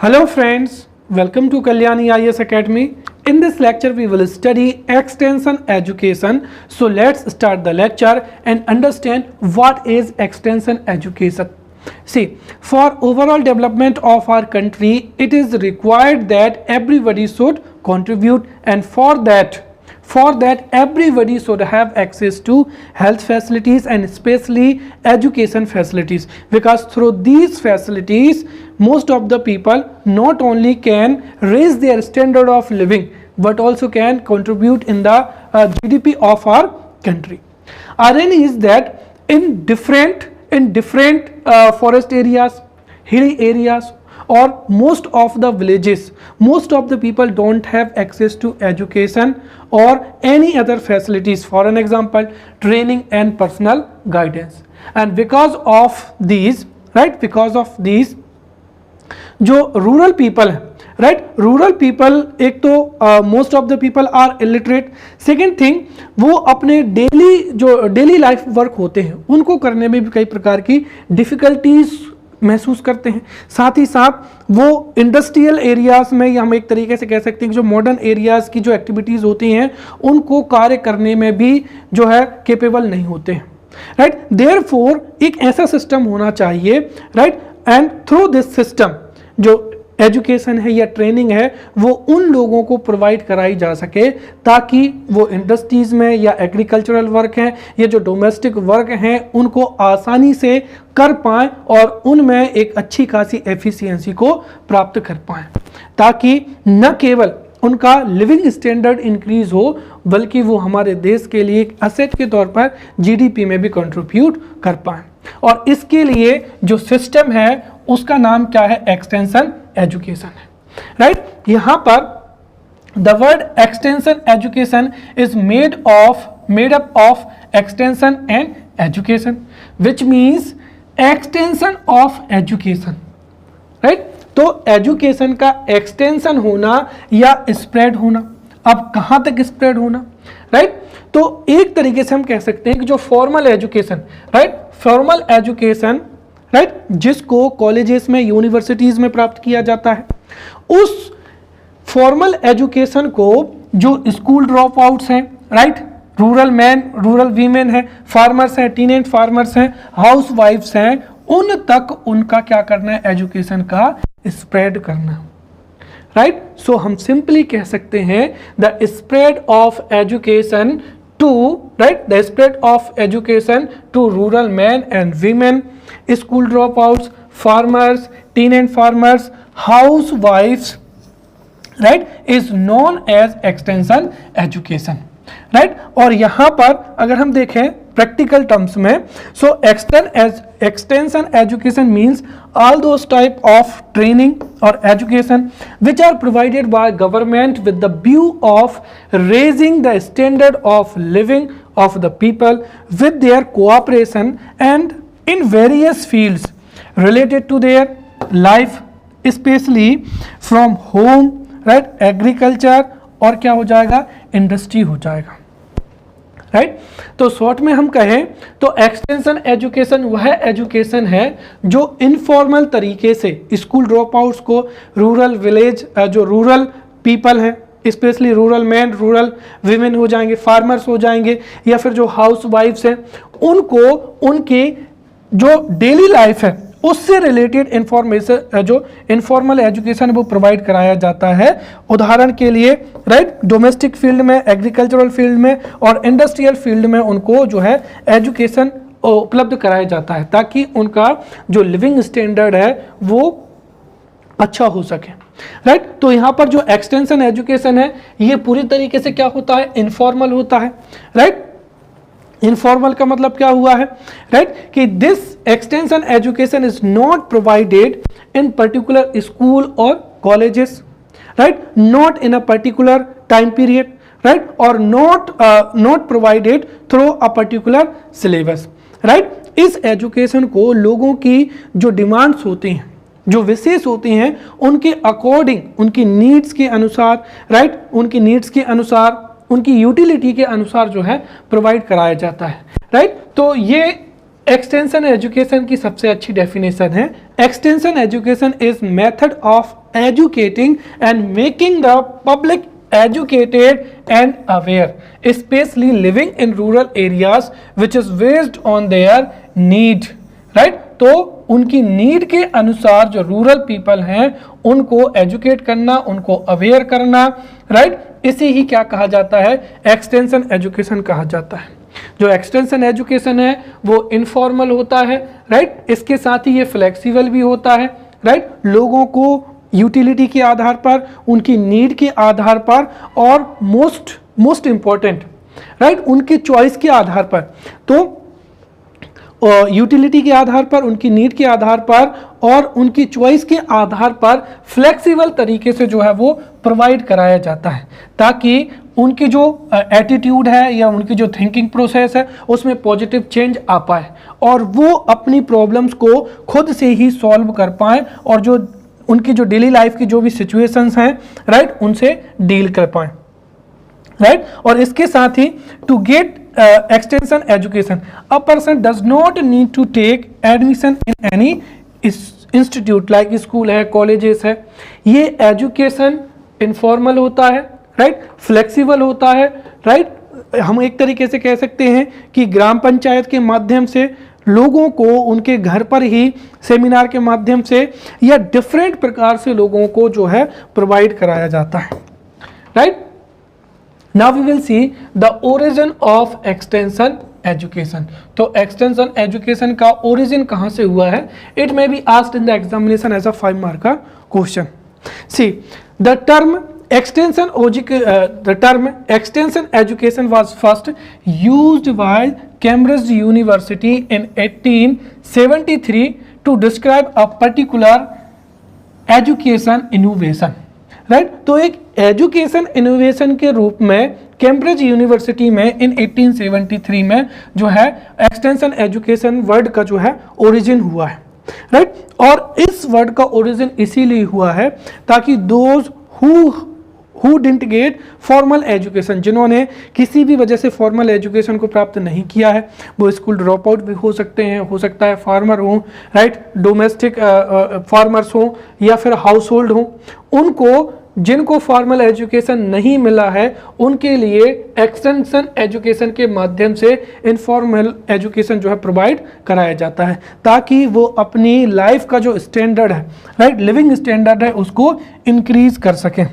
Hello friends, welcome to Kalyani IAS Academy. In this lecture we will study extension education. So let's start the lecture and understand what is extension education. See, for overall development of our country, it is required that everybody should contribute, and for that everybody should have access to health facilities and especially education facilities, because through these facilities most of the people not only can raise their standard of living but also can contribute in the GDP of our country. Irony is that in different forest areas, hilly areas, or most of the villages, most of the people don't have access to education or any other facilities, for an example training and personal guidance. And because of these जो rural people है, right, rural people, एक तो most of the people are illiterate, second thing वो अपने daily life work होते हैं उनको करने में भी कई प्रकार की डिफिकल्टीज महसूस करते हैं। साथ ही साथ वो इंडस्ट्रियल एरियाज में, या हम एक तरीके से कह सकते हैं कि जो मॉडर्न एरियाज की जो एक्टिविटीज़ होती हैं उनको कार्य करने में भी जो है केपेबल नहीं होते हैं, राइट। देयरफॉर एक ऐसा सिस्टम होना चाहिए, right, and through this system जो एजुकेशन है या ट्रेनिंग है वो उन लोगों को प्रोवाइड कराई जा सके ताकि वो इंडस्ट्रीज में या एग्रीकल्चरल वर्क हैं या जो डोमेस्टिक वर्क हैं उनको आसानी से कर पाएं और उनमें एक अच्छी खासी एफिशिएंसी को प्राप्त कर पाएं, ताकि न केवल उनका लिविंग स्टैंडर्ड इंक्रीज हो बल्कि वो हमारे देश के लिए एक असेट के तौर पर जीडीपी में भी कंट्रीब्यूट कर पाएं। और इसके लिए जो सिस्टम है उसका नाम क्या है? एक्सटेंशन एजुकेशन है, राइट। यहां पर the word extension education is made up of extension and education, which means extension of education, right. तो एजुकेशन का एक्सटेंशन होना या स्प्रेड होना, अब कहां तक स्प्रेड होना, राइट। तो एक तरीके से हम कह सकते हैं कि जो formal education, right, formal education, right, जिसको कॉलेजेस में, यूनिवर्सिटीज में प्राप्त किया जाता है, उस फॉर्मल एजुकेशन को जो स्कूल ड्रॉप आउट्स हैं, right, rural man, rural women हैं, फार्मर्स हैं, टीनेज फार्मर्स हैं, हाउस वाइफ्स हैं, उन तक उनका क्या करना है? एजुकेशन का स्प्रेड करना, राइट। सो हम सिंपली कह सकते हैं the spread of education to, right, the spread of education to rural man and women, school drop outs, farmers, teenage farmers, house wifes, right, is known as extension education, right. और यहां पर अगर हम देखें practical terms में, so extension education means all those type of training or education which are provided by government with the view of raising the standard of living of the people with their cooperation and in various fields related to their life, especially from home, right, agriculture, और क्या हो जाएगा? Industry हो जाएगा, right. तो short में हम कहें तो एक्सटेंशन एजुकेशन वह एजुकेशन है जो इनफॉर्मल तरीके से स्कूल ड्रॉप आउट्स को रूरल विलेज, जो रूरल पीपल हैं, specially rural man, rural women हो जाएंगे, फार्मर्स हो जाएंगे, या फिर जो हाउस वाइफ्स हैं, उनको उनकी जो डेली लाइफ है उससे रिलेटेड इंफॉर्मेशन, जो इनफॉर्मल एजुकेशन वो प्रोवाइड कराया जाता है। उदाहरण के लिए, राइट, डोमेस्टिक फील्ड में, एग्रीकल्चरल फील्ड में और इंडस्ट्रियल फील्ड में उनको जो है एजुकेशन उपलब्ध कराया जाता है ताकि उनका जो लिविंग स्टैंडर्ड है वो अच्छा हो सके, राइट। तो यहाँ पर जो एक्सटेंशन एजुकेशन है ये पूरी तरीके से क्या होता है? इनफॉर्मल होता है, राइट। इनफॉर्मल का मतलब क्या हुआ है, राइट, कि this extension education is not provided in particular school और colleges, right, not in a particular time period, right, और not provided through a particular syllabus, right. इस एजुकेशन को लोगों की जो डिमांड्स होती हैं, जो विशेष होती हैं, उनके अकॉर्डिंग, उनकी नीड्स के अनुसार, राइट, उनकी नीड्स के अनुसार, उनकी यूटिलिटी के अनुसार जो है प्रोवाइड कराया जाता है, राइट। तो ये एक्सटेंशन एजुकेशन की सबसे अच्छी डेफिनेशन है। Extension education is method of educating and making the public educated and aware, especially living in rural areas, which is based on their need, right? तो उनकी नीड के अनुसार जो रूरल पीपल हैं उनको एजुकेट करना, उनको अवेयर करना, राइट? इसे ही क्या कहा जाता है? एक्सटेंशन एजुकेशन कहा जाता है। जो एक्सटेंशन एजुकेशन है वो इनफॉर्मल होता है, राइट? इसके साथ ही ये फ्लेक्सिबल भी होता है, राइट? लोगों को यूटिलिटी के आधार पर, उनकी नीड के आधार पर और मोस्ट इंपॉर्टेंट, राइट, उनके चॉइस के आधार पर, तो यूटिलिटी के आधार पर, उनकी नीड के आधार पर और उनकी चॉइस के आधार पर फ्लेक्सिबल तरीके से जो है वो प्रोवाइड कराया जाता है, ताकि उनकी जो एटीट्यूड है या उनकी जो थिंकिंग प्रोसेस है उसमें पॉजिटिव चेंज आ पाए और वो अपनी प्रॉब्लम्स को खुद से ही सॉल्व कर पाएँ और जो उनकी जो डेली लाइफ की जो भी सिचुएशंस हैं, राइट, उनसे डील कर पाएँ, राइट? और इसके साथ ही to get extension education, a person does not need to take admission in any institute like school है, colleges है। ये education informal होता है, right, flexible होता है, right? हम एक तरीके से कह सकते हैं कि ग्राम पंचायत के माध्यम से लोगों को उनके घर पर ही सेमिनार के माध्यम से या डिफरेंट प्रकार से लोगों को जो है प्रोवाइड कराया जाता है, right? Now we will see the origin of extension education. तो extension education का origin कहाँ से हुआ है? It may be asked in the examination as a 5 marker question. See, the term extension education was first used by Cambridge University in 1873 to describe a particular education innovation. Right? तो एक education innovation के रूप में Cambridge university में इन 1873 में जो है extension education word का जो है ओरिजिन हुआ है, राइट? और इस वर्ड का ओरिजिन इसीलिए हुआ है ताकि those who didn't get formal education, जिन्होंने किसी भी वजह से फॉर्मल एजुकेशन को प्राप्त नहीं किया है, वो स्कूल ड्रॉप आउट भी हो सकते हैं, हो सकता है फार्मर हो, राइट, डोमेस्टिक फार्मर्स हो या फिर हाउस होल्ड हो, उनको जिनको फॉर्मल एजुकेशन नहीं मिला है उनके लिए एक्सटेंशन एजुकेशन के माध्यम से इनफॉर्मल एजुकेशन जो है प्रोवाइड कराया जाता है ताकि वो अपनी लाइफ का जो स्टैंडर्ड है, राइट, लिविंग स्टैंडर्ड है, उसको इंक्रीज कर सकें,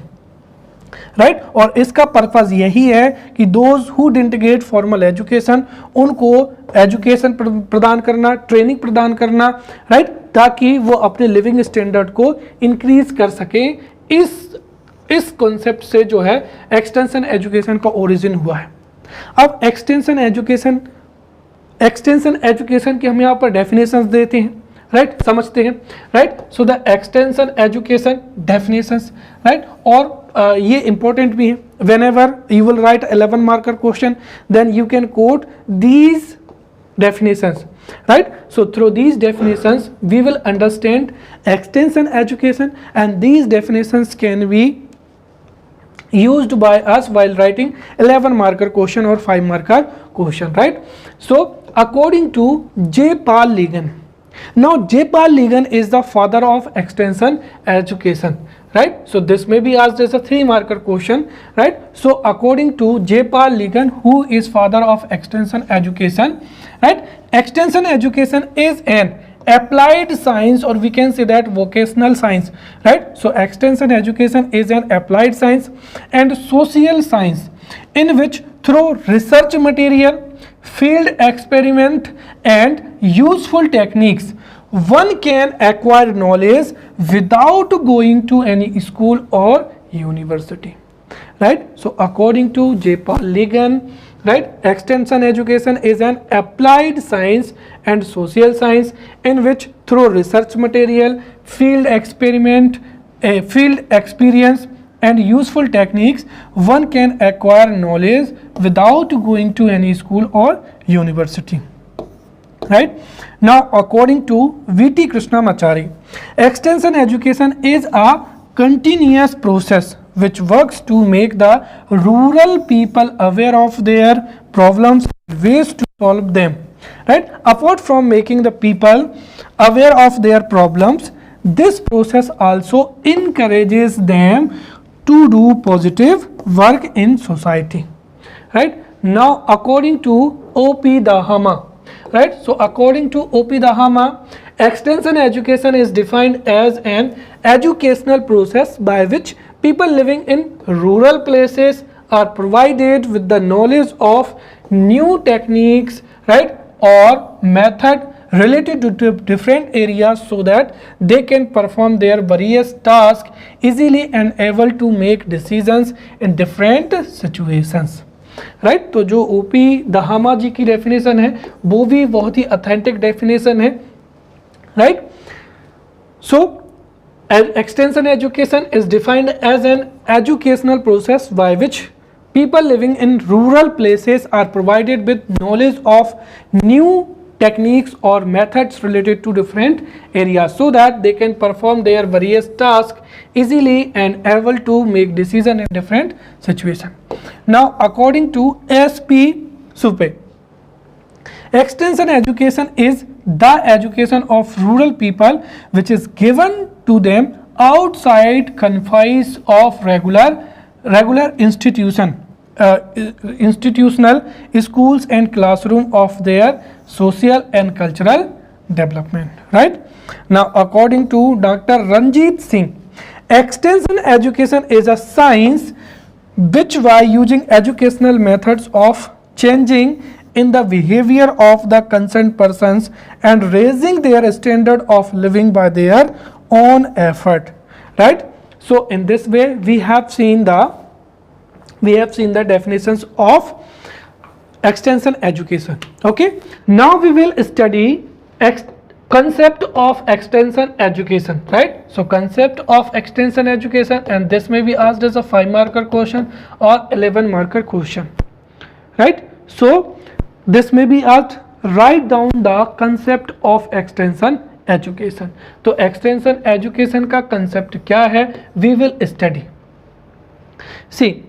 राइट? और इसका पर्पस यही है कि those who didn't get formal education उनको एजुकेशन प्रदान करना, ट्रेनिंग प्रदान करना, राइट, ताकि वो अपने लिविंग स्टैंडर्ड को इंक्रीज कर सकें। इस कॉन्सेप्ट से जो है एक्सटेंशन एजुकेशन का ओरिजिन हुआ है। अब एक्सटेंशन एजुकेशन की हम यहाँ पर डेफिनेशंस देते हैं, राइट, समझते हैं, right? So the extension education definitions, right, और ये इंपॉर्टेंट भी है। Whenever you will write 11 marker question then you can quote these definitions, right? So through these definitions we will understand extension education and these definitions can be used by us while writing 11 marker question or 5 marker question, right? So according to J. Paul Ligon, now J. Paul Ligon is the father of extension education, right? So this may be asked as a 3 marker question, right? So according to J. Paul Ligon, who is father of extension education, right? Extension education is an applied science, or we can say that vocational science, right? So extension education is an applied science and social science in which through research material, field experiment and useful techniques one can acquire knowledge without going to any school or university, right? So according to J. Paul Ligon, right, extension education is an applied science and social science in which through research material, field experiment, field experience and useful techniques one can acquire knowledge without going to any school or university, right? Now according to V.T. Krishnamachari, extension education is a continuous process which works to make the rural people aware of their problems and ways to solve them, right? Apart from making the people aware of their problems, This process also encourages them to do positive work in society. Right? Now, according to O.P. Dahama, right? So, according to O.P. Dahama, extension education is defined as an educational process by which people living in rural places are provided with the knowledge of new techniques, right, or method related to different areas so that they can perform their various tasks easily and able to make decisions in different situations. Right तो जो OP दहामा जी की definition है वो भी बहुत ही authentic definition है. Right so extension education is defined as an educational process by which people living in rural places are provided with knowledge of new techniques or methods related to different areas so that they can perform their various tasks easily and able to make decision in different situation. Now, according to S.P. Supe, extension education is the education of rural people which is given to them outside confines of regular institutional schools and classroom of their social and cultural development. Right now, according to Dr. Ranjit Singh, extension education is a science which by using educational methods of changing in the behavior of the concerned persons and raising their standard of living by their own effort. Right, so in this way we have seen the definitions of extension education. Okay, now we will study concept of extension education. Right, so concept of extension education, and this may be asked as a 5-marker question or 11-marker question. Right, so this may be asked, write down the concept of extension education. तो extension education का concept क्या है, we will study. See,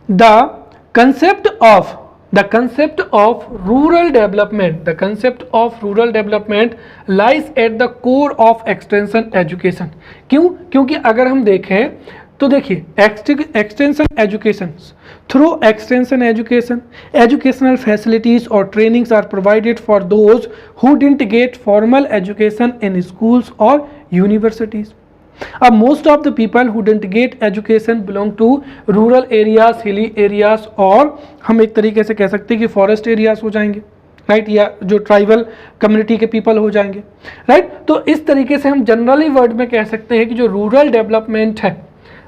the concept of rural development lies at the core of extension education. क्यों? क्योंकि अगर हम देखें तो देखिए extension education through extension educational facilities और trainings are provided for those who didn't get formal education in schools और universities. अब most of the people who didn't get education belong to rural areas, hilly areas, और हम एक तरीके से कह सकते हैं कि फॉरेस्ट एरियाज हो जाएंगे. राइट, या जो ट्राइबल कम्युनिटी के पीपल हो जाएंगे. राइट, तो इस तरीके से हम जनरली वर्ड में कह सकते हैं कि जो रूरल डेवलपमेंट है,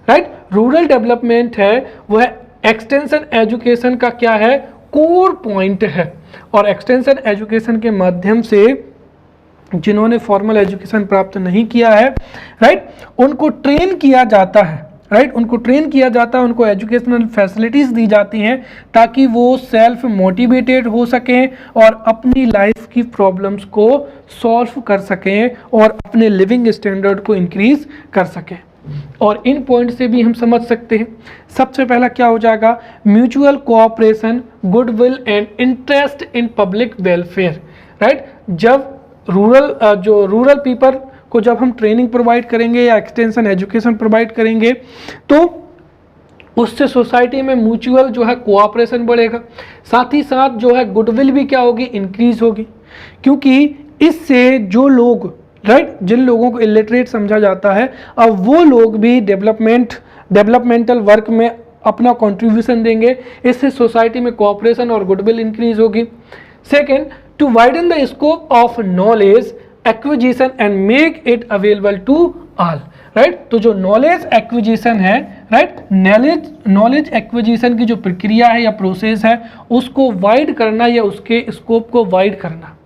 राइट, रूरल डेवलपमेंट है वह एक्सटेंशन एजुकेशन का क्या है, कोर पॉइंट है. और एक्सटेंशन एजुकेशन के माध्यम से जिन्होंने फॉर्मल एजुकेशन प्राप्त नहीं किया है, राइट, उनको ट्रेन किया जाता है. राइट, उनको ट्रेन किया जाता है, उनको एजुकेशनल फैसिलिटीज दी जाती हैं ताकि वो सेल्फ मोटिवेटेड हो सकें और अपनी लाइफ की प्रॉब्लम्स को सॉल्व कर सकें और अपने लिविंग स्टैंडर्ड को इंक्रीज कर सकें. और इन पॉइंट से भी हम समझ सकते हैं. सबसे पहला क्या हो जाएगा, mutual cooperation, goodwill and interest in public welfare. Right, जब रूरल पीपल को जब हम ट्रेनिंग प्रोवाइड करेंगे या एक्सटेंशन एजुकेशन प्रोवाइड करेंगे तो उससे सोसाइटी में म्यूचुअल जो है कोऑपरेशन बढ़ेगा, साथ ही साथ जो है गुडविल भी क्या होगी, इंक्रीज होगी. क्योंकि इससे जो लोग, राइट, जिन लोगों को इलिटरेट समझा जाता है, अब वो लोग भी डेवलपमेंटल वर्क में अपना कंट्रीब्यूशन देंगे. इससे सोसाइटी में कोऑपरेशन और गुडविल इंक्रीज होगी. Second, to widen the scope of knowledge acquisition and make it available to all. Right, तो जो नॉलेज एक्विजिशन है, राइट, नॉलेज एक्विजिशन की जो प्रक्रिया है या प्रोसेस है उसको वाइड करना या उसके स्कोप को वाइड करना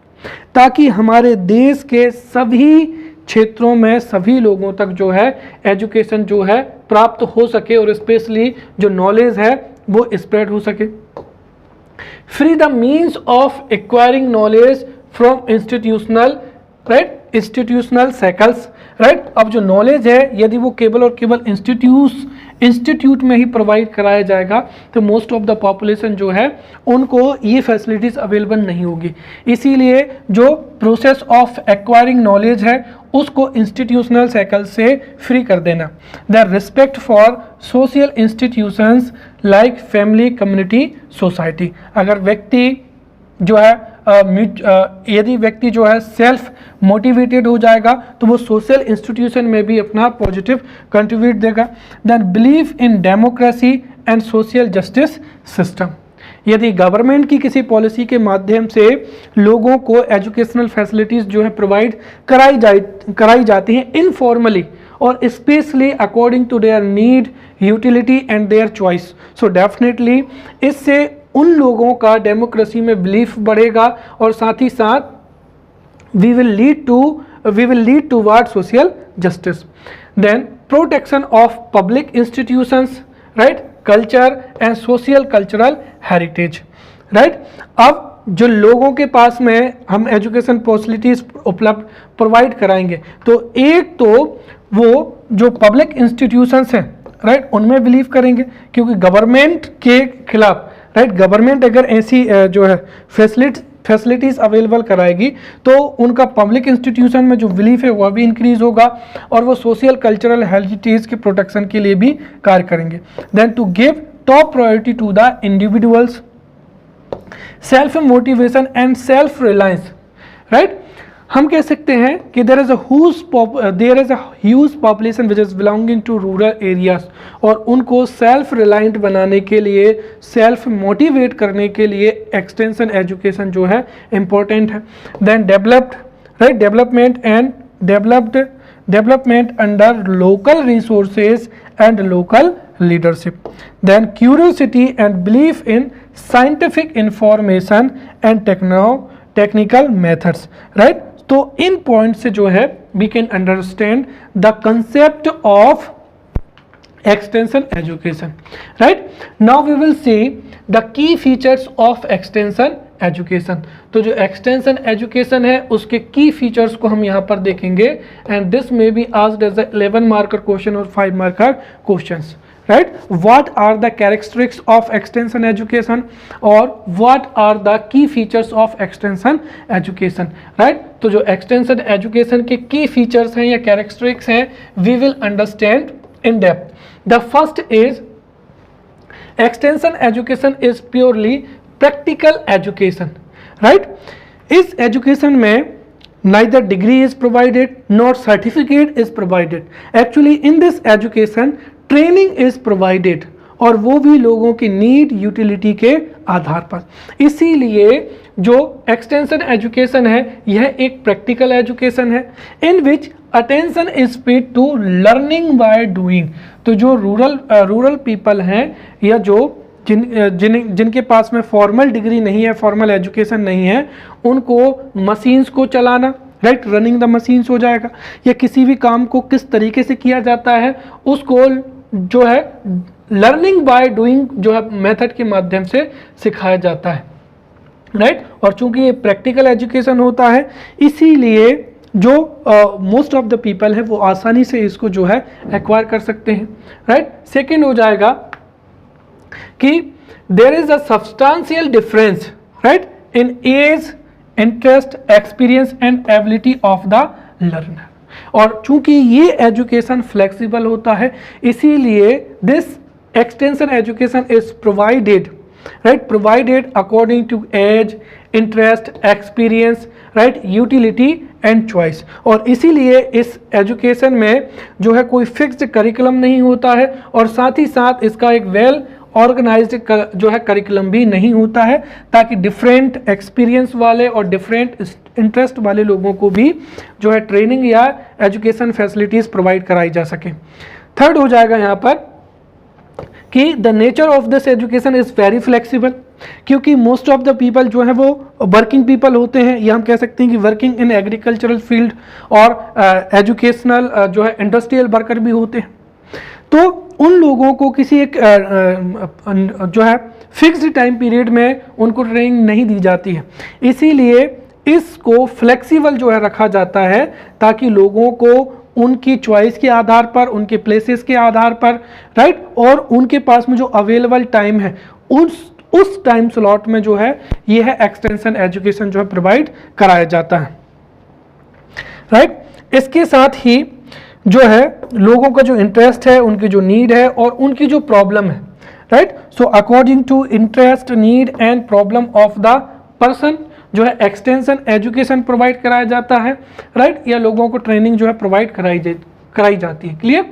ताकि हमारे देश के सभी क्षेत्रों में सभी लोगों तक जो है एजुकेशन जो है प्राप्त हो सके और स्पेशली जो नॉलेज है वो स्प्रेड हो सके. Free the means of acquiring knowledge from institutional circles. Right, अब जो नॉलेज है यदि वो केवल और केवल इंस्टीट्यूट में ही प्रोवाइड कराया जाएगा तो मोस्ट ऑफ द पॉपुलेशन जो है उनको ये फैसिलिटीज़ अवेलेबल नहीं होगी। इसीलिए जो प्रोसेस ऑफ एक्वायरिंग नॉलेज है उसको इंस्टीट्यूशनल साइकिल से फ्री कर देना। The respect for social institutions like family, community, society. अगर व्यक्ति जो है यदि व्यक्ति जो है सेल्फ मोटिवेटेड हो जाएगा तो वो सोशल इंस्टीट्यूशन में भी अपना पॉजिटिव कंट्रीब्यूट देगा। Then believe in democracy and social justice system. यदि गवर्नमेंट की किसी पॉलिसी के माध्यम से लोगों को एजुकेशनल फैसिलिटीज़ जो है प्रोवाइड कराई जाती हैं इनफॉर्मली और specially according to their need, utility and their choice, so definitely इससे उन लोगों का डेमोक्रेसी में बिलीफ बढ़ेगा और साथ ही साथ we will lead toward social justice. Then protection of public institutions, right, culture and social cultural heritage, right. अब जो लोगों के पास में हम एजुकेशन फैसिलिटीज उपलब्ध प्रोवाइड कराएंगे तो एक तो वो जो पब्लिक इंस्टीट्यूशंस हैं, राइट, उनमें बिलीव करेंगे क्योंकि गवर्नमेंट के खिलाफ, राइट, गवर्नमेंट अगर ऐसी जो है फैसिलिटीज़ अवेलेबल कराएगी तो उनका पब्लिक इंस्टीट्यूशन में जो बिलीफ है वह भी इंक्रीज होगा और वो सोशल कल्चरल हेरिटेज के प्रोटेक्शन के लिए भी कार्य करेंगे। Then to give top priority to the individuals self motivation and self reliance, right. हम कह सकते हैं कि there is a huge population which is belonging to rural areas और उनको सेल्फ रिलायंट बनाने के लिए, सेल्फ मोटिवेट करने के लिए एक्सटेंशन एजुकेशन जो है इम्पोर्टेंट है। Then developed, right, development under local resources and local leadership. Then curiosity and belief in scientific information and technical methods, right. तो इन पॉइंट से जो है we can understand the concept of extension education, right. Now we will see the key features of extension education. तो जो extension education है उसके की फीचर्स को हम यहाँ पर देखेंगे and this may be asked as a 11 marker question और 5 marker questions, right? What are the characteristics of extension education or what are the key features of extension education, right? तो जो extension education के key features हैं या characteristics हैं we will understand in depth. The first is extension education is purely practical education, right? इस education में neither degree is provided nor certificate is provided. Actually in this education training is provided और वो भी लोगों की need, utility के आधार पर। इसीलिए जो एक्सटेंशन एजुकेशन है यह एक प्रैक्टिकल एजुकेशन है in which attention is paid to learning by doing. तो जो रूरल पीपल हैं या जो जिनके पास में फॉर्मल डिग्री नहीं है, फॉर्मल एजुकेशन नहीं है, उनको मशीन्स को चलाना, राइट, रनिंग द मशीन्स हो जाएगा या किसी भी काम को किस तरीके से किया जाता है उसको जो है लर्निंग बाय डूइंग जो है मेथड के माध्यम से सिखाया जाता है, राइट। और चूंकि ये प्रैक्टिकल एजुकेशन होता है इसीलिए जो मोस्ट ऑफ द पीपल है वो आसानी से इसको जो है एक्वायर कर सकते हैं, राइट। सेकेंड हो जाएगा कि there is a substantial difference, right, in age, interest, experience and ability of the learner. और चूंकि ये एजुकेशन फ्लेक्सिबल होता है इसीलिए this extension education is provided, right, provided according to age, interest, experience, right, utility and choice. और इसीलिए इस education में जो है कोई फिक्स्ड करिकुलम नहीं होता है और साथ ही साथ इसका एक वेल ऑर्गेनाइज्ड जो है करिकुलम भी नहीं होता है ताकि डिफरेंट एक्सपीरियंस वाले और डिफरेंट इंटरेस्ट वाले लोगों को भी जो है ट्रेनिंग या एजुकेशन फैसिलिटीज़ प्रोवाइड कराई जा सके। थर्ड हो जाएगा यहाँ पर कि the nature of this education is very flexible, क्योंकि मोस्ट ऑफ द पीपल जो है वो वर्किंग पीपल होते हैं या हम कह सकते हैं कि वर्किंग इन एग्रीकल्चरल फील्ड और एजुकेशनल जो है इंडस्ट्रियल वर्कर भी होते हैं। तो उन लोगों को किसी एक जो है फिक्स्ड टाइम पीरियड में उनको ट्रेनिंग नहीं दी जाती है, इसीलिए इसको फ्लेक्सिबल जो है रखा जाता है ताकि लोगों को उनकी चॉइस के आधार पर, उनके प्लेसेस के आधार पर, राइट, और उनके पास में जो अवेलेबल टाइम है उस टाइम स्लॉट में जो है ये है एक्सटेंशन एजुकेशन जो है प्रोवाइड कराया जाता है, राइट। इसके साथ ही जो है लोगों का जो इंटरेस्ट है, उनकी जो नीड है और उनकी जो प्रॉब्लम है, right, so according to interest, need and problem of the person जो है एक्सटेंशन एजुकेशन प्रोवाइड कराया जाता है, राइट, या लोगों को ट्रेनिंग जो है प्रोवाइड कराई जाती है। Clear,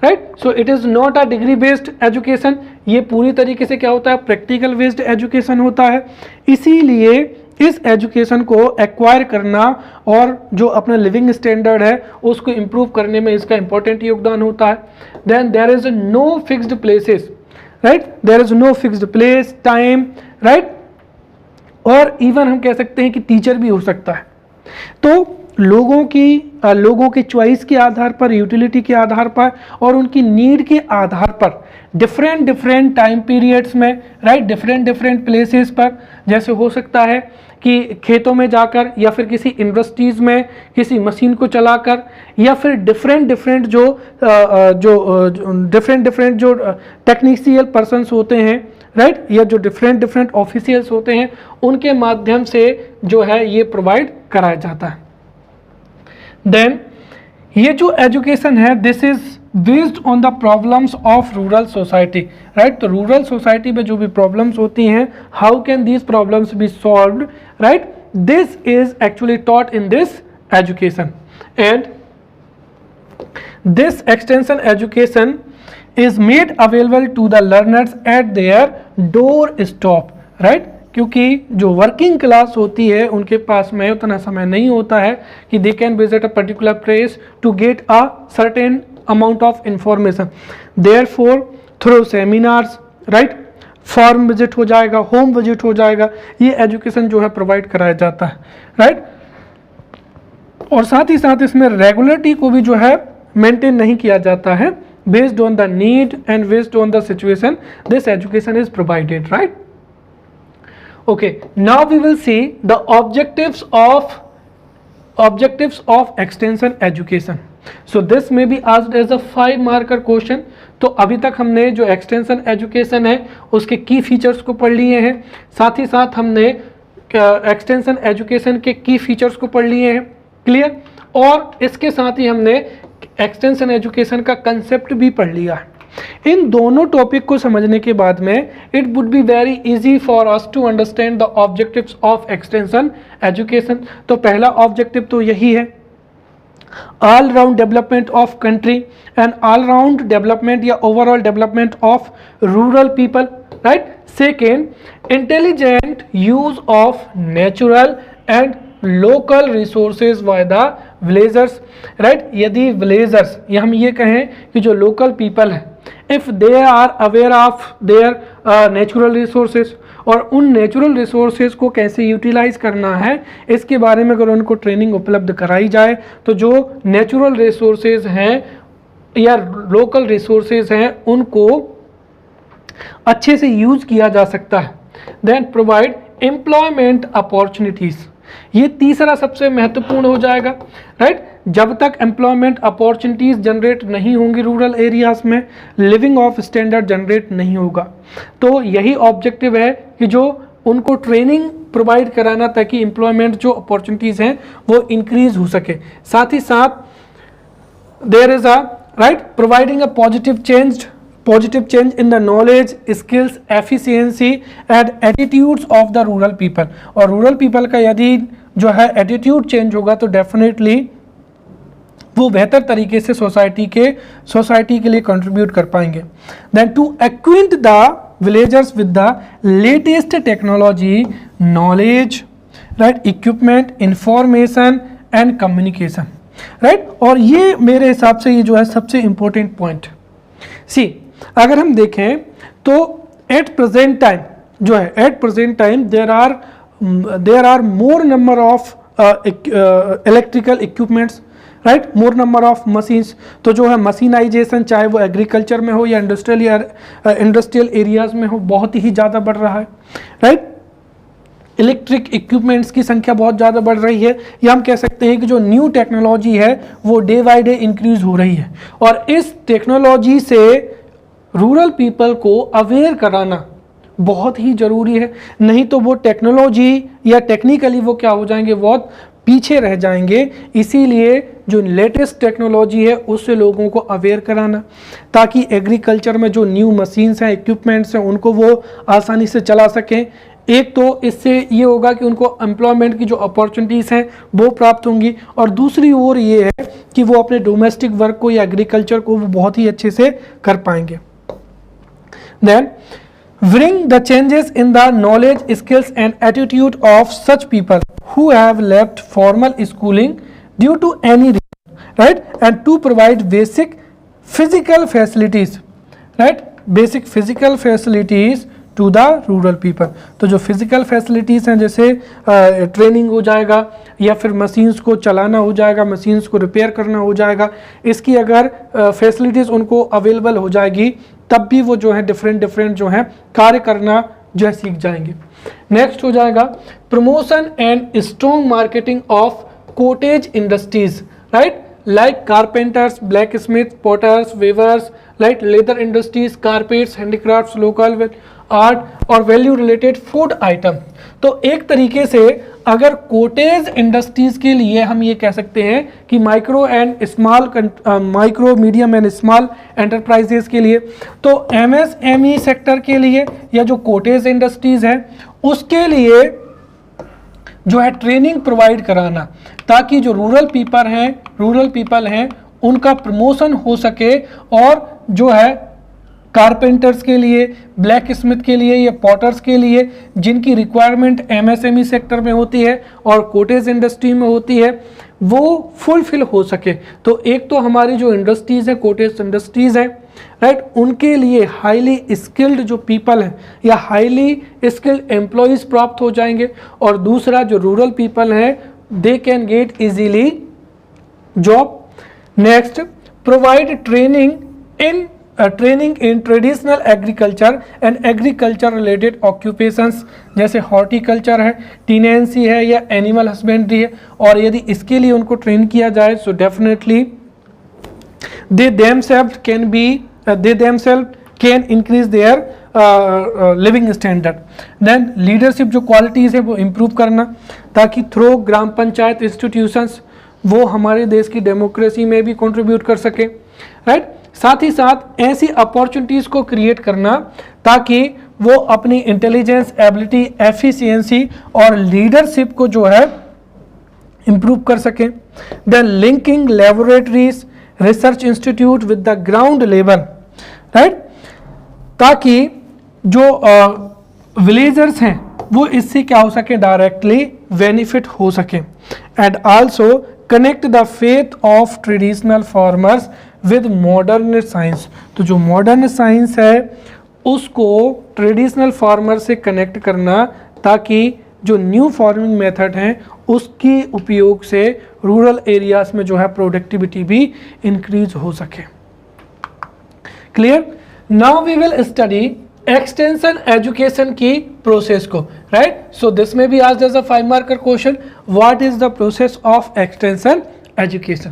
right. So it is not a degree based education, ये पूरी तरीके से क्या होता है, प्रैक्टिकल बेस्ड एजुकेशन होता है। इसीलिए इस एजुकेशन को एक्वायर करना और जो अपना लिविंग स्टैंडर्ड है उसको इम्प्रूव करने में इसका इंपॉर्टेंट योगदान होता है। Then there is no fixed places, right, there is no fixed place, time, right, और इवन हम कह सकते हैं कि टीचर भी हो सकता है। तो लोगों के चॉइस के आधार पर, यूटिलिटी के आधार पर और उनकी नीड के आधार पर डिफरेंट टाइम पीरियड्स में, राइट, डिफरेंट प्लेसेस पर, जैसे हो सकता है कि खेतों में जाकर या फिर किसी इंडस्ट्रीज में किसी मशीन को चलाकर, या फिर डिफरेंट जो टेक्निशियल पर्सन्स होते हैं, राइट, या जो डिफरेंट ऑफिशियल्स होते हैं उनके माध्यम से जो है ये प्रोवाइड कराया जाता है। देन ये जो एजुकेशन है this is based on the problems of rural society, right. तो रूरल सोसाइटी में जो भी प्रॉब्लम्स होती हैं, how can these problems B solved, right, this is actually taught in this education and this extension education is made available to the learners at their door stop, right, क्योंकि जो working class होती है उनके पास में उतना समय नहीं होता है कि they can visit a particular place to get a certain amount of information, therefore through seminars, right, form visit हो जाएगा, होम विजिट हो जाएगा, ये एजुकेशन जो है प्रोवाइड कराया जाता है, राइट। और साथ ही साथ इसमें रेगुलरिटी को भी जो है मेंटेन नहीं किया जाता है। Based on the need and based on the situation, this education is provided, right? Okay, now we will see the objectives of extension education. So this may be asked as a 5-marker question. तो अभी तक हमने जो extension education है उसके की features को पढ़ लिए हैं, साथ ही साथ हमने एक्सटेंशन एजुकेशन के की फीचर्स को पढ़ लिए हैं, क्लियर, और इसके साथ ही हमने एक्सटेंशन एजुकेशन का कंसेप्ट भी पढ़ लिया है। इन दोनों टॉपिक को समझने के बाद में it would be very easy for us to understand the objectives of extension education. तो पहला ऑब्जेक्टिव तो यही है, all round development of country and all round development या overall development of rural people, right. Second, intelligent use of natural and local resources by the villagers, right. यदि villagers या हम ये कहें कि जो लोकल पीपल है, if they are aware of their natural resources और उन नेचुरल रिसोर्सेज को कैसे यूटिलाइज करना है इसके बारे में अगर उनको ट्रेनिंग उपलब्ध कराई जाए तो जो नेचुरल रिसोर्सेज हैं या लोकल रिसोर्सेज हैं उनको अच्छे से यूज किया जा सकता है। देन प्रोवाइड एम्प्लॉयमेंट अपॉर्चुनिटीज, ये तीसरा सबसे महत्वपूर्ण हो जाएगा, राइट। जब तक एम्प्लॉयमेंट अपॉर्चुनिटीज जनरेट नहीं होंगी रूरल एरियाज में, लिविंग ऑफ स्टैंडर्ड जनरेट नहीं होगा। तो यही ऑब्जेक्टिव है कि जो उनको ट्रेनिंग प्रोवाइड कराना ताकि एम्प्लॉयमेंट जो अपॉर्चुनिटीज हैं वो इंक्रीज हो सके। साथ ही साथ there is a right providing a positive change in the knowledge, skills, efficiency and attitudes of the rural people. और रूरल पीपल का यदि जो है एटीट्यूड चेंज होगा तो डेफिनेटली वो बेहतर तरीके से सोसाइटी के लिए कंट्रीब्यूट कर पाएंगे। Then to acquaint the villagers with the latest technology, knowledge, right, equipment, information and communication, right. और ये मेरे हिसाब से ये जो है सबसे इंपॉर्टेंट पॉइंट। सी अगर हम देखें तो at present time there are more number of electrical equipments, right, more number of machines. तो जो है मशीनाइजेशन चाहे वो एग्रीकल्चर में हो या इंडस्ट्रियल एरियाज में हो बहुत ही ज़्यादा बढ़ रहा है, राइट। इलेक्ट्रिक इक्विपमेंट्स की संख्या बहुत ज़्यादा बढ़ रही है, या हम कह सकते हैं कि जो न्यू टेक्नोलॉजी है वो डे बाय डे इंक्रीज हो रही है, और इस टेक्नोलॉजी से रूरल पीपल को अवेयर कराना बहुत ही ज़रूरी है। नहीं तो वो टेक्नोलॉजी या टेक्निकली वो क्या हो जाएंगे, बहुत पीछे रह जाएंगे। इसीलिए जो लेटेस्ट टेक्नोलॉजी है उससे लोगों को अवेयर कराना, ताकि एग्रीकल्चर में जो न्यू मशीन्स हैं, इक्विपमेंट्स हैं, उनको वो आसानी से चला सकें। एक तो इससे ये होगा कि उनको एम्प्लॉयमेंट की जो अपॉर्चुनिटीज़ हैं वो प्राप्त होंगी, और दूसरी ओर ये है कि वो अपने डोमेस्टिक वर्क को या एग्रीकल्चर को वो बहुत ही अच्छे से कर पाएंगे। Then bring the changes in the knowledge, skills and attitude of such people who have left formal schooling due to any reason, right? And to provide basic physical facilities, right? Basic physical facilities to the rural people. तो जो physical facilities हैं, जैसे training हो जाएगा, या फिर machines को चलाना हो जाएगा, मशीन्स को रिपेयर करना हो जाएगा, इसकी अगर फैसिलिटीज़ उनको अवेलेबल हो जाएगी, तब भी वो जो है डिफरेंट जो है कार्य करना जो है सीख जाएंगे। नेक्स्ट हो जाएगा promotion and strong marketing of cottage industries, right, like carpenters, black Smith, potters, weavers, like leather industries, carpets, handicrafts, local art और वैल्यू रिलेटेड फूड आइटम। तो एक तरीके से अगर कॉटेज इंडस्ट्रीज के लिए हम ये कह सकते हैं कि micro medium and small enterprises के लिए, तो एमएसएमई सेक्टर के लिए या जो कॉटेज इंडस्ट्रीज है उसके लिए जो है ट्रेनिंग प्रोवाइड कराना, ताकि जो रूरल पीपल हैं उनका प्रमोशन हो सके, और जो है कारपेंटर्स के लिए, ब्लैक स्मिथ के लिए या पॉटर्स के लिए जिनकी रिक्वायरमेंट एमएसएमई सेक्टर में होती है और कॉटेज इंडस्ट्री में होती है, वो फुलफिल हो सके। तो एक तो हमारी जो इंडस्ट्रीज़ है, कॉटेज इंडस्ट्रीज़ है, राइट, उनके लिए हाईली स्किल्ड जो पीपल हैं या हाईली स्किल्ड एम्प्लॉयज़ प्राप्त हो जाएंगे, और दूसरा जो रूरल पीपल हैं they can get easily job. Next, provide training in traditional agriculture and agriculture related occupations, जैसे हॉर्टिकल्चर है, टीनेंसी है या एनिमल हस्बेंड्री है, और यदि इसके लिए उनको ट्रेन किया जाए so definitely they themselves can increase their living standard. Then leadership जो क्वालिटीज़ है वो इम्प्रूव करना, ताकि थ्रू ग्राम पंचायत इंस्टीट्यूशंस वो हमारे देश की डेमोक्रेसी में भी कंट्रीब्यूट कर सके, राइट। साथ ही साथ ऐसी अपॉर्चुनिटीज़ को क्रिएट करना ताकि वो अपनी इंटेलिजेंस, एबिलिटी, एफिशिएंसी और लीडरशिप को जो है इम्प्रूव कर सकें। Then linking laboratories, research institute with the ground level, right, ताकि जो विलेजर्स हैं वो इससे क्या हो सके, डायरेक्टली बेनिफिट हो सके। And also connect the faith of traditional farmers with modern science. तो जो मॉडर्न साइंस है उसको ट्रेडिशनल फार्मर से कनेक्ट करना, ताकि जो न्यू फार्मिंग मेथड हैं उसकी उपयोग से रूरल एरियाज में जो है प्रोडक्टिविटी भी इंक्रीज हो सके। Clear? Now we will study extension education की प्रोसेस को, राइट। सो दिस में भी आज as a 5 marker question, what is the process of extension education,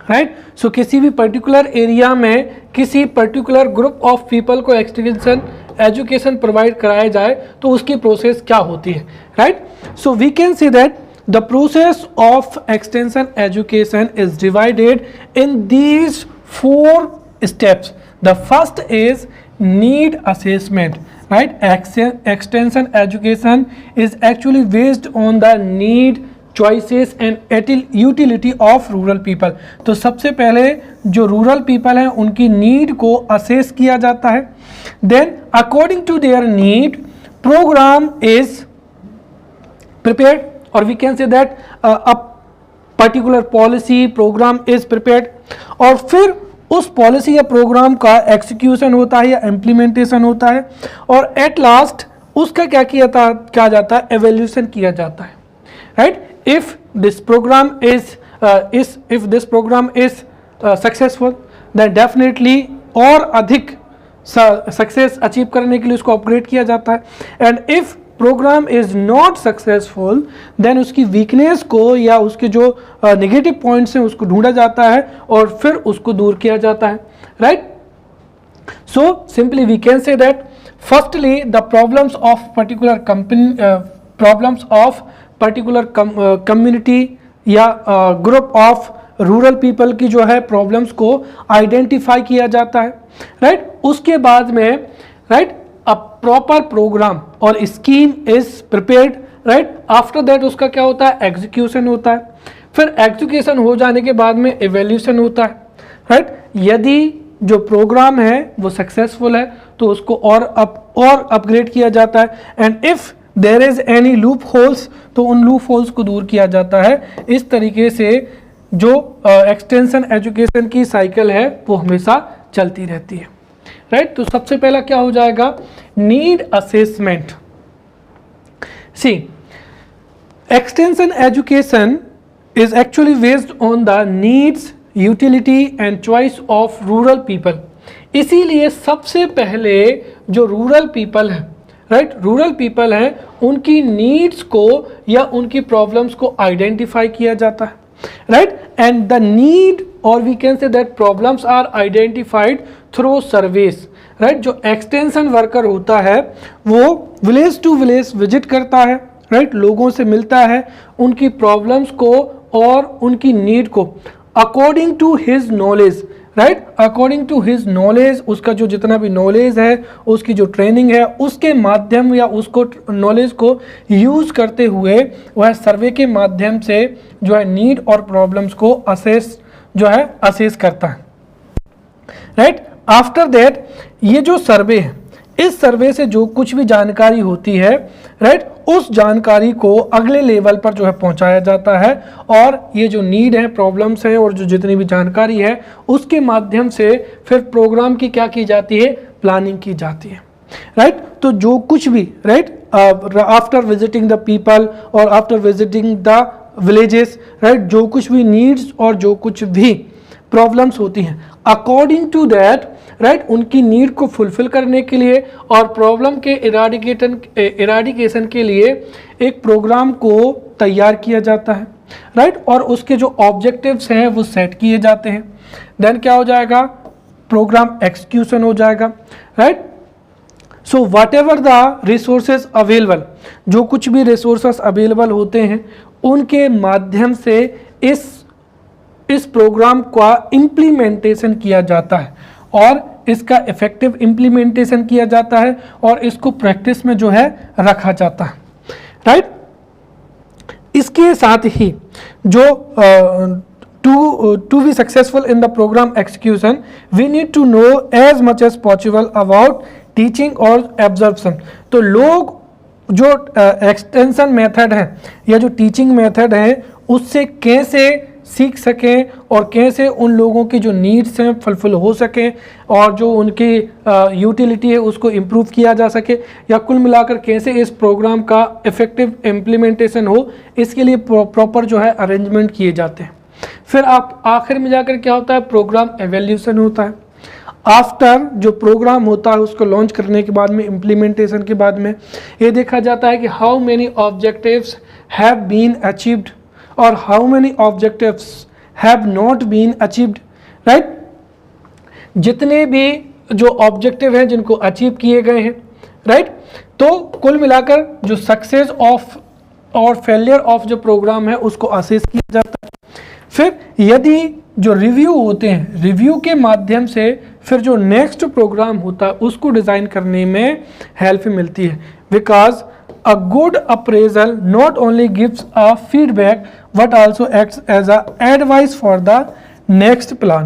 right. So किसी भी पर्टिकुलर एरिया में किसी पर्टिकुलर ग्रुप ऑफ पीपल को एक्सटेंशन एजुकेशन प्रोवाइड कराया जाए तो उसकी प्रोसेस क्या होती है, right. So we can see that the process of extension education is divided in these 4 steps. The first is need assessment, right. Extension education is actually based on the need, choices and utility of rural people. तो सबसे पहले जो rural people हैं उनकी need को assess किया जाता है। Then according to their need program is prepared, or we can say that a particular policy program is prepared, और फिर उस पॉलिसी या प्रोग्राम का एग्जीक्यूशन होता है या इम्प्लीमेंटेशन होता है, और एट लास्ट उसका क्या जाता है, एवेल्यूशन किया जाता है, राइट। If this program is successful then definitely और अधिक सक्सेस अचीव करने के लिए उसको अपग्रेड किया जाता है। And if program is not successful, then उसकी वीकनेस को या उसके जो नेगेटिव पॉइंट्स हैं उसको ढूंढा जाता है और फिर उसको दूर किया जाता है, right. So simply we can say that firstly the problems of particular company, problems of particular community या ग्रुप ऑफ रूरल पीपल की जो है प्रॉब्लम्स को आइडेंटिफाई किया जाता है, राइट। उसके बाद में, राइट, अ प्रॉपर प्रोग्राम और scheme is prepared, right. After that उसका क्या होता है, एग्जीक्यूशन होता है। फिर एग्जीक्यूशन हो जाने के बाद में इवैल्यूएशन होता है, राइट। यदि जो प्रोग्राम है वो सक्सेसफुल है तो उसको और अपग्रेड किया जाता है, and if there is any loopholes तो उन लूप होल्स को दूर किया जाता है। इस तरीके से जो एक्सटेंशन एजुकेशन की साइकिल है वो हमेशा चलती रहती है, राइट। तो सबसे पहला क्या हो जाएगा, need assessment. See, extension education is actually based on the needs, utility and choice of rural people. इसीलिए सबसे पहले जो रूरल पीपल है, राइट, रूरल पीपल हैं, उनकी नीड्स को या उनकी प्रॉब्लम्स को आइडेंटिफाई किया जाता है, राइट। एंड द नीड और we can say that problems are identified through surveys, right. जो एक्सटेंशन वर्कर होता है वो विलेज टू विलेज विजिट करता है, राइट, लोगों से मिलता है, उनकी प्रॉब्लम्स को और उनकी नीड को according to his knowledge, right, according to his knowledge, उसका जो जितना भी नॉलेज है, उसकी जो ट्रेनिंग है, उसके माध्यम या उसको नॉलेज को यूज करते हुए वह सर्वे के माध्यम से जो है नीड और प्रॉब्लम्स को असेस करता है, राइट। आफ्टर दैट ये जो सर्वे है, इस सर्वे से जो कुछ भी जानकारी होती है, राइट, उस जानकारी को अगले लेवल पर जो है पहुंचाया जाता है, और ये जो नीड है, प्रॉब्लम्स हैं और जो जितनी भी जानकारी है उसके माध्यम से फिर प्रोग्राम की क्या की जाती है, प्लानिंग की जाती है, राइट। तो जो कुछ भी, right, after visiting the people और after visiting the villages, right, जो कुछ भी नीड्स और जो कुछ भी प्रॉब्लम्स होती हैं, अकॉर्डिंग टू दैट, राइट, उनकी नीड को फुलफिल करने के लिए और प्रॉब्लम के इराडिकेशन के लिए एक प्रोग्राम को तैयार किया जाता है, राइट, और उसके जो ऑब्जेक्टिव्स हैं वो सेट किए जाते हैं। देन क्या हो जाएगा, प्रोग्राम एक्सक्यूशन हो जाएगा, right. So what ever the resources available, जो कुछ भी रिसोर्सेज अवेलेबल होते हैं उनके माध्यम से इस प्रोग्राम का इम्प्लीमेंटेशन किया जाता है और इसका इफेक्टिव इम्प्लीमेंटेशन किया जाता है और इसको प्रैक्टिस में जो है रखा जाता है, राइट। इसके साथ ही जो to be successful in the program execution we need to know as much as possible about teaching और एब्जॉर्प्शन। तो लोग जो एक्सटेंशन मेथड है या जो टीचिंग मेथड है उससे कैसे सीख सकें और कैसे उन लोगों की जो नीड्स हैं फुलफिल हो सकें और जो उनकी यूटिलिटी है उसको इम्प्रूव किया जा सके, या कुल मिलाकर कैसे इस प्रोग्राम का इफेक्टिव इम्प्लीमेंटेशन हो, इसके लिए प्रॉपर जो है अरेंजमेंट किए जाते हैं। फिर आप आखिर में जाकर क्या होता है, प्रोग्राम एवेल्यूशन होता है। आफ्टर जो प्रोग्राम होता है उसको लॉन्च करने के बाद में, इम्प्लीमेंटेशन के बाद में ये देखा जाता है कि how many objectives have been achieved और how many objectives have not been achieved, right. जितने भी जो ऑब्जेक्टिव हैं जिनको अचीव किए गए हैं, राइट, तो कुल मिलाकर जो सक्सेस ऑफ और फेलियर ऑफ जो प्रोग्राम है उसको असेस किया जाता है। फिर यदि जो रिव्यू होते हैं, रिव्यू के माध्यम से फिर जो नेक्स्ट प्रोग्राम होता है उसको डिज़ाइन करने में हेल्प मिलती है, because a good appraisal not only gives a feedback but also acts as a advice for the next plan।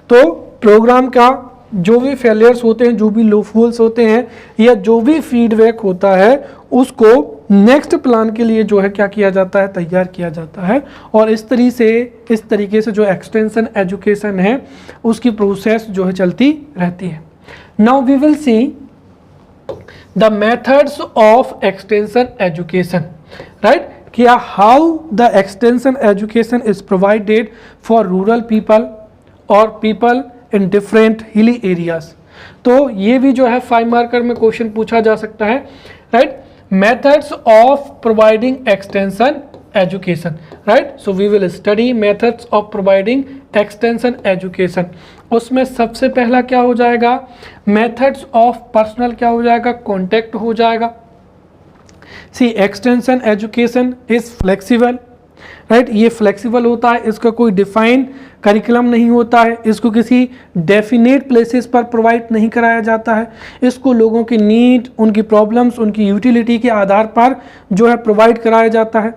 तो प्रोग्राम का जो भी फेलियर्स होते हैं, जो भी लूपहोल्स होते हैं या जो भी फीडबैक होता है उसको नेक्स्ट प्लान के लिए जो है क्या किया जाता है, तैयार किया जाता है। और इस तरीके से जो एक्सटेंशन एजुकेशन है उसकी प्रोसेस जो है चलती रहती है। Now we will see the methods of extension education, right, क्या how the extension education is provided for rural people or people in different hilly areas। तो ये भी जो है 5 मार्कर में क्वेश्चन पूछा जा सकता है, right. methods of providing extension education, right? So we will study methods of providing extension education. उसमें सबसे पहला क्या हो जाएगा, methods of personal क्या हो जाएगा, contact हो जाएगा. See, extension education is flexible, right? ये flexible होता है, इसका कोई डिफाइन करिकुलम नहीं होता है, इसको किसी डेफिनेट प्लेसेस पर प्रोवाइड नहीं कराया जाता है, इसको लोगों की नीड, उनकी प्रॉब्लम्स, उनकी यूटिलिटी के आधार पर जो है प्रोवाइड कराया जाता है.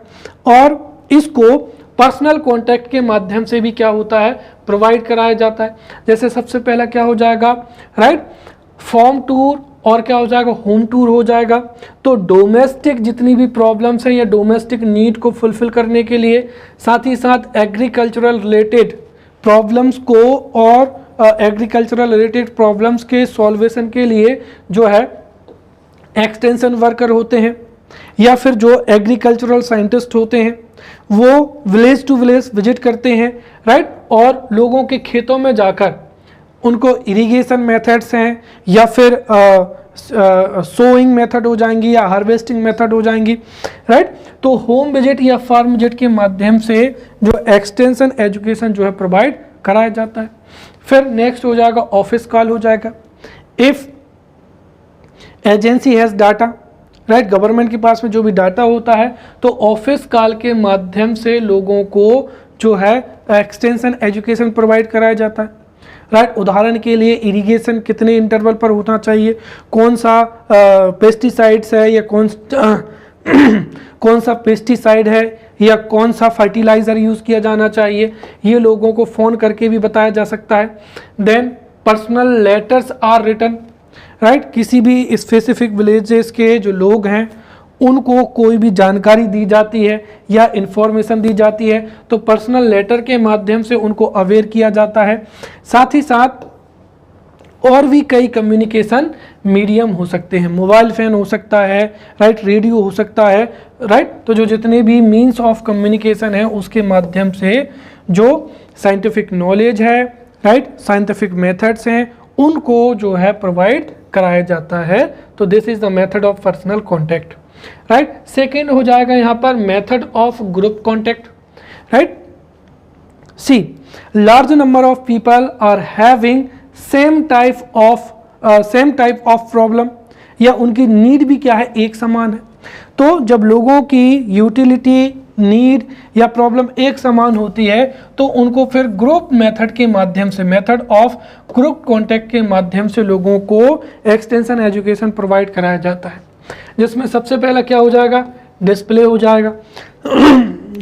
और इसको पर्सनल कॉन्टैक्ट के माध्यम से भी क्या होता है, प्रोवाइड कराया जाता है. जैसे सबसे पहला क्या हो जाएगा, राइट, फॉर्म टूर और क्या हो जाएगा, होम टूर हो जाएगा. तो डोमेस्टिक जितनी भी प्रॉब्लम्स हैं या डोमेस्टिक नीड को फुलफिल करने के लिए, साथ ही साथ एग्रीकल्चरल रिलेटेड प्रॉब्लम्स को और एग्रीकल्चरल रिलेटेड प्रॉब्लम्स के सॉल्वेशन के लिए जो है एक्सटेंशन वर्कर होते हैं या फिर जो एग्रीकल्चरल साइंटिस्ट होते हैं वो विलेज टू विलेज विजिट करते हैं, राइट, और लोगों के खेतों में जाकर उनको इरिगेशन मेथड्स हैं या फिर सोइंग मेथड हो जाएंगी या हार्वेस्टिंग मेथड हो जाएंगी, राइट. तो होम विजिट या फार्म विजिट के माध्यम से जो एक्सटेंशन एजुकेशन जो है प्रोवाइड कराया जाता है. फिर नेक्स्ट हो जाएगा ऑफिस कॉल हो जाएगा. If agency has data, right, government के पास में जो भी डाटा होता है तो ऑफिस कॉल के माध्यम से लोगों को जो है एक्सटेंशन एजुकेशन प्रोवाइड कराया जाता है, राइट. उदाहरण के लिए इरिगेशन कितने इंटरवल पर होना चाहिए, कौन सा पेस्टिसाइड्स है या कौन सा पेस्टिसाइड है या कौन सा फर्टिलाइज़र यूज़ किया जाना चाहिए, ये लोगों को फ़ोन करके भी बताया जा सकता है. Then personal letters are written, right, किसी भी स्पेसिफिक विलेजेस के जो लोग हैं उनको कोई भी जानकारी दी जाती है या इन्फॉर्मेशन दी जाती है तो पर्सनल लेटर के माध्यम से उनको अवेयर किया जाता है. साथ ही साथ और भी कई कम्युनिकेशन मीडियम हो सकते हैं, मोबाइल फ़ोन हो सकता है, राइट, रेडियो हो सकता है, राइट. तो जो जितने भी मीन्स ऑफ कम्युनिकेशन है उसके माध्यम से जो साइंटिफिक नॉलेज है, राइट, साइंटिफिक मेथड्स हैं उनको जो है प्रोवाइड कराया जाता है. तो this is the method of personal contact, right. Second हो जाएगा यहाँ पर method of group contact, right. See, large number of people are having same type of problem या उनकी नीड भी क्या है, एक समान है. तो जब लोगों की यूटिलिटी, नीड या प्रॉब्लम एक समान होती है तो उनको फिर ग्रुप मेथड के माध्यम से, मेथड ऑफ ग्रुप कॉन्टैक्ट के माध्यम से लोगों को एक्सटेंशन एजुकेशन प्रोवाइड कराया जाता है. जिसमें सबसे पहला क्या हो जाएगा, डिस्प्ले हो जाएगा.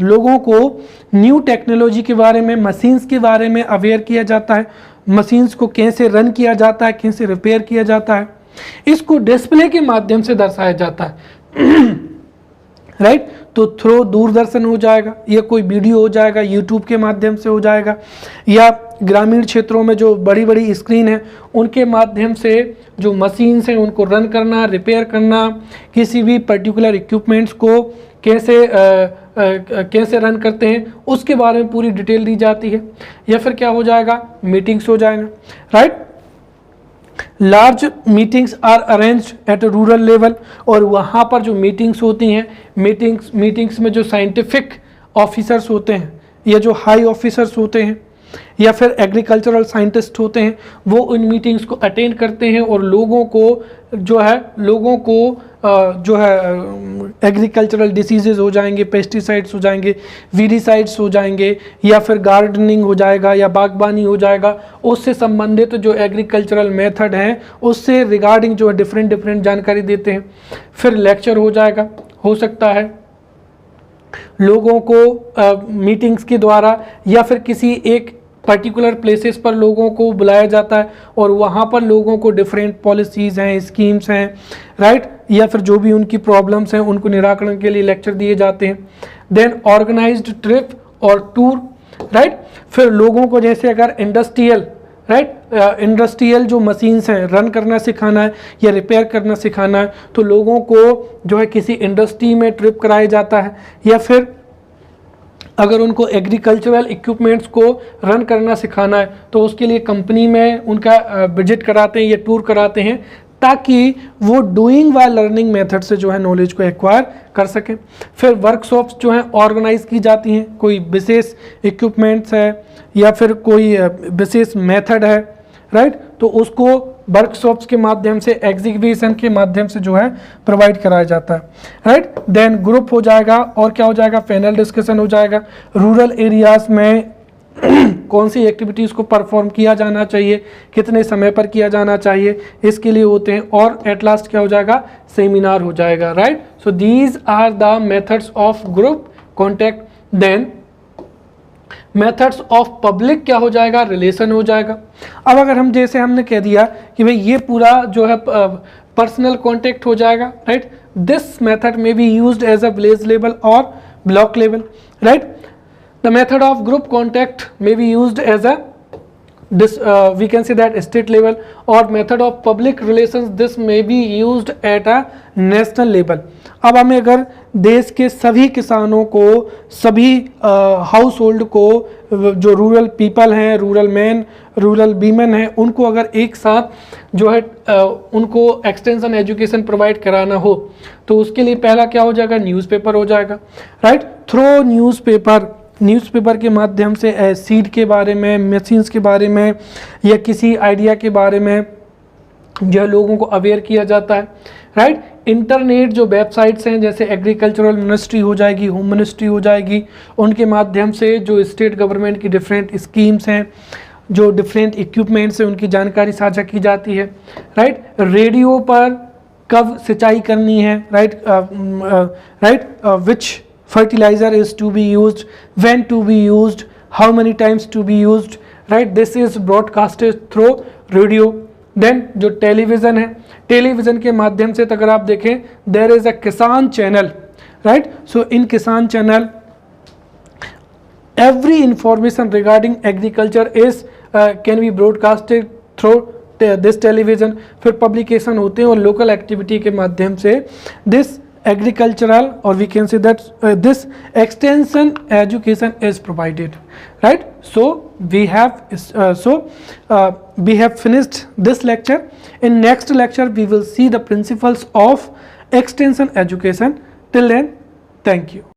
लोगों को न्यू टेक्नोलॉजी के बारे में, मशीन्स के बारे में अवेयर किया जाता है, मशीन्स को कैसे रन किया जाता है, कैसे रिपेयर किया जाता है, इसको डिस्प्ले के माध्यम से दर्शाया जाता है, राइट. तो थ्रू दूरदर्शन हो जाएगा, या कोई वीडियो हो जाएगा, यूट्यूब के माध्यम से हो जाएगा, या ग्रामीण क्षेत्रों में जो बड़ी बड़ी स्क्रीन है उनके माध्यम से जो मशीन्स हैं उनको रन करना, रिपेयर करना, किसी भी पर्टिकुलर इक्विपमेंट्स को कैसे रन करते हैं उसके बारे में पूरी डिटेल दी जाती है. या फिर क्या हो जाएगा, मीटिंग्स हो जाएगा, right. Large meetings are arrange at rural level, और वहाँ पर जो मीटिंग्स होती हैं, मीटिंग्स में जो साइंटिफिक ऑफिसर्स होते हैं या जो हाई ऑफिसर्स होते हैं या फिर एग्रीकल्चरल साइंटिस्ट होते हैं वो उन मीटिंग्स को अटेंड करते हैं और लोगों को जो है एग्रीकल्चरल डिसीजेज हो जाएंगे, पेस्टिसाइड्स हो जाएंगे, वीडिसाइड्स हो जाएंगे, या फिर गार्डनिंग हो जाएगा या बागबानी हो जाएगा, उससे संबंधित जो एग्रीकल्चरल मेथड हैं उससे रिगार्डिंग जो है डिफरेंट जानकारी देते हैं. फिर लेक्चर हो जाएगा, हो सकता है लोगों को मीटिंग्स के द्वारा या फिर किसी एक पर्टिकुलर प्लेसेस पर लोगों को बुलाया जाता है और वहाँ पर लोगों को डिफरेंट पॉलिसीज़ हैं, स्कीम्स हैं, राइट, या फिर जो भी उनकी प्रॉब्लम्स हैं उनको निराकरण के लिए लेक्चर दिए जाते हैं. देन ऑर्गेनाइज्ड ट्रिप और टूर, राइट. फिर लोगों को जैसे अगर इंडस्ट्रियल, राइट, इंडस्ट्रियल जो मशीन्स हैं रन करना सिखाना है या रिपेयर करना सिखाना है तो लोगों को जो है किसी इंडस्ट्री में ट्रिप कराया जाता है, या फिर अगर उनको एग्रीकल्चरल इक्विपमेंट्स को रन करना सिखाना है तो उसके लिए कंपनी में उनका विजिट कराते हैं या टूर कराते हैं ताकि वो डूइंग वाइल लर्निंग मेथड से जो है नॉलेज को एक्वायर कर सकें। फिर वर्कशॉप्स जो हैं ऑर्गेनाइज की जाती हैं, कोई विशेष इक्विपमेंट्स है या फिर कोई विशेष मेथड है, राइट, तो उसको वर्कशॉप्स के माध्यम से, एग्जीबिशन के माध्यम से जो है प्रोवाइड कराया जाता है, राइट। देन ग्रुप हो जाएगा और क्या हो जाएगा, पैनल डिस्कशन हो जाएगा। रूरल एरियाज में कौन सी एक्टिविटीज़ को परफॉर्म किया जाना चाहिए, कितने समय पर किया जाना चाहिए, इसके लिए होते हैं। और एट लास्ट क्या हो जाएगा, सेमिनार हो जाएगा, right. So these are the methods of group contact. Then methods of public क्या हो जाएगा, रिलेशन हो जाएगा। अब अगर हम जैसे हमने कह दिया कि भाई ये पूरा जो है पर्सनल कॉन्टैक्ट हो जाएगा, राइट। दिस मेथड में be used as a village level और block level, right. The method of group contact may be used as a we can say that state level, or method of public relations this may be used at a national level। अब हमें अगर देश के सभी किसानों को, सभी house hold को, जो रूरल पीपल हैं, रूरल मैन, रूरल वीमेन हैं, उनको अगर एक साथ जो है उनको एक्सटेंशन एजुकेशन प्रोवाइड कराना हो तो उसके लिए पहला क्या हो जाएगा, न्यूज़पेपर हो जाएगा, राइट। थ्रू न्यूज़पेपर के माध्यम से सीड के बारे में, मशीन्स के बारे में या किसी आइडिया के बारे में जो लोगों को अवेयर किया जाता है, राइट। इंटरनेट जो वेबसाइट्स हैं जैसे एग्रीकल्चरल मिनिस्ट्री हो जाएगी, होम मिनिस्ट्री हो जाएगी, उनके माध्यम से जो स्टेट गवर्नमेंट की डिफरेंट स्कीम्स हैं, जो डिफरेंट इक्विपमेंट्स हैं, उनकी जानकारी साझा की जाती है, राइट। रेडियो पर कब सिंचाई करनी है, right, which fertilizer is to be used, when to be used, how many times to be used, right, this is broadcasted through radio। then जो टेलीविज़न है, टेलीविज़न के माध्यम से अगर आप देखें there is a किसान चैनल, right, so in किसान channel every information regarding agriculture is can be broadcasted through this television। फिर पब्लिकेशन होते हैं और लोकल एक्टिविटी के माध्यम से this agricultural, or we can say that this extension education is provided, right। so we have finished this lecture. In next lecture we will see the principles of extension education. Till then, thank you.